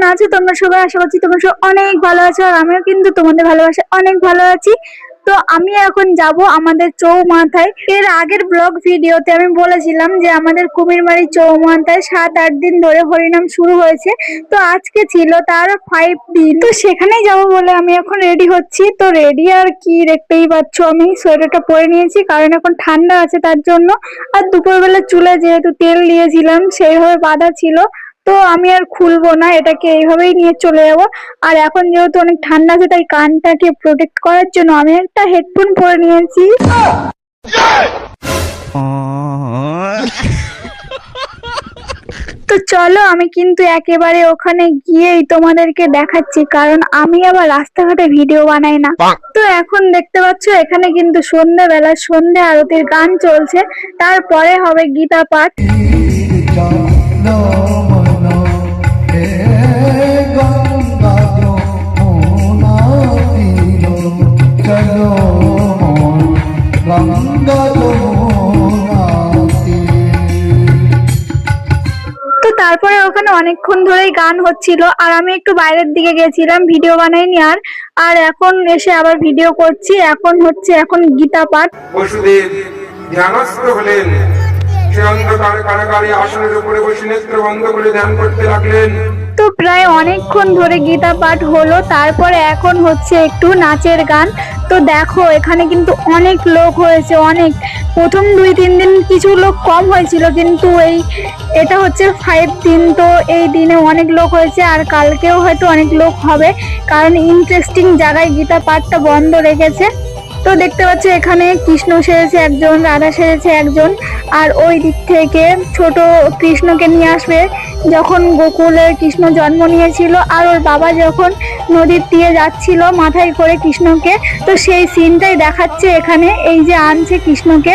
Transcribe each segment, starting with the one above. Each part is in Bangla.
কেমন আছো তোমরা সবাই? আশা করছি তোমরা সবাই অনেক ভালো আছো, আর আমিও কিন্তু তোমাদের ভালোবাসা অনেক ভালো আছি। তো আমি এখন যাব আমাদের চৌমাথায়। এর আগের ব্লগ ভিডিওতে আমি বলেছিলাম যে আমাদের কুমিরমারি চৌমাথায় 7-8 দিন ধরে হরিনাম শুরু হয়েছে। তো আজকে ছিল তার 5 দিন। তো সেখানেই যাব বলে আমি এখন রেডি হচ্ছি। তো রেডি আর কি, দেখতেই পাচ্ছ আমি সোয়েটারটা পরে নিয়েছি কারণ এখন ঠান্ডা আছে তার জন্য। আর দুপুরবেলা চুলে যেহেতু তেল দিয়েছিলাম সেইভাবে বাঁধা ছিল, তো আমি আর খুলবো না, এটাকে এইভাবেই নিয়ে চলে যাবো। আর এখন যেহেতু অনেক ঠান্ডা আছে তাই কানটাকে প্রোটেক্ট করার জন্য আমি একটা হেডফোন পরে নিয়েছি। তো চলো আমি কিন্তু একেবারে ওখানে গিয়েই তোমাদেরকে দেখাচ্ছি, কারণ আমি আবার রাস্তাঘাটে ভিডিও বানাই না। তো এখন দেখতে পাচ্ছ এখানে কিন্তু সন্ধ্যেবেলা সন্ধ্যে আরতির গান চলছে, তারপরে হবে গীতা পাঠ। তো তারপরে ওখানে অনেকক্ষণ ধরেই গান হচ্ছিল, আর আমি একটু বাইরের দিকে গেছিলাম, ভিডিও বানাইনি আর। আর এখন এসে আবার ভিডিও করছি। এখন গীতা পাঠ। বসুদেব ধ্যানস্থ হলেন, সে অন্ধকার কারাগারে আসনের উপরে বসে নেত্র বন্ধ করে ধ্যান করতে লাগলেন। তো প্রায় অনেকক্ষণ ধরে গীতা পাঠ হলো, তারপরে এখন হচ্ছে একটু নাচের গান। তো দেখো এখানে কিন্তু অনেক লোক হয়েছে, অনেক। প্রথম 2-3 দিন কিছু লোক কম হয়েছিল, কিন্তু এটা হচ্ছে 5 দিন, তো এই দিনে অনেক লোক হয়েছে। আর কালকেও হয়তো অনেক লোক হবে, কারণ ইন্টারেস্টিং জায়গায় গীতা পাঠটা বন্ধ রেখেছে। তো দেখতে পাচ্ছ এখানে কৃষ্ণ সেরেছে একজন, রাধা সেরেছে একজন, আর ওই দিক থেকে ছোট কৃষ্ণকে নিয়ে আসবে যখন গোকুলে কৃষ্ণ জন্ম নিয়েছিল, আর ওর বাবা যখন নদীর তীরে যাচ্ছিল মাথায় করে কৃষ্ণকে, তো সেই সিনটাই দেখাচ্ছে এখানে। এই যে আনছে কৃষ্ণকে।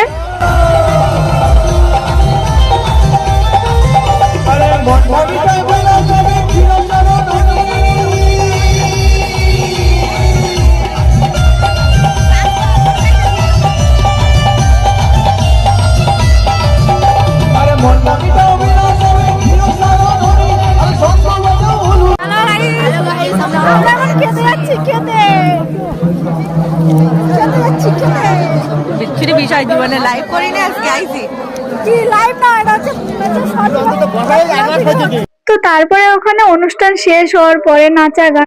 বিচ্ছিরি বিষয়, জীবনে লাইভ করি না, আজকে আইছি। তো তারপরে ওখানে অনুষ্ঠান শেষ হওয়ার পরে নাচা গান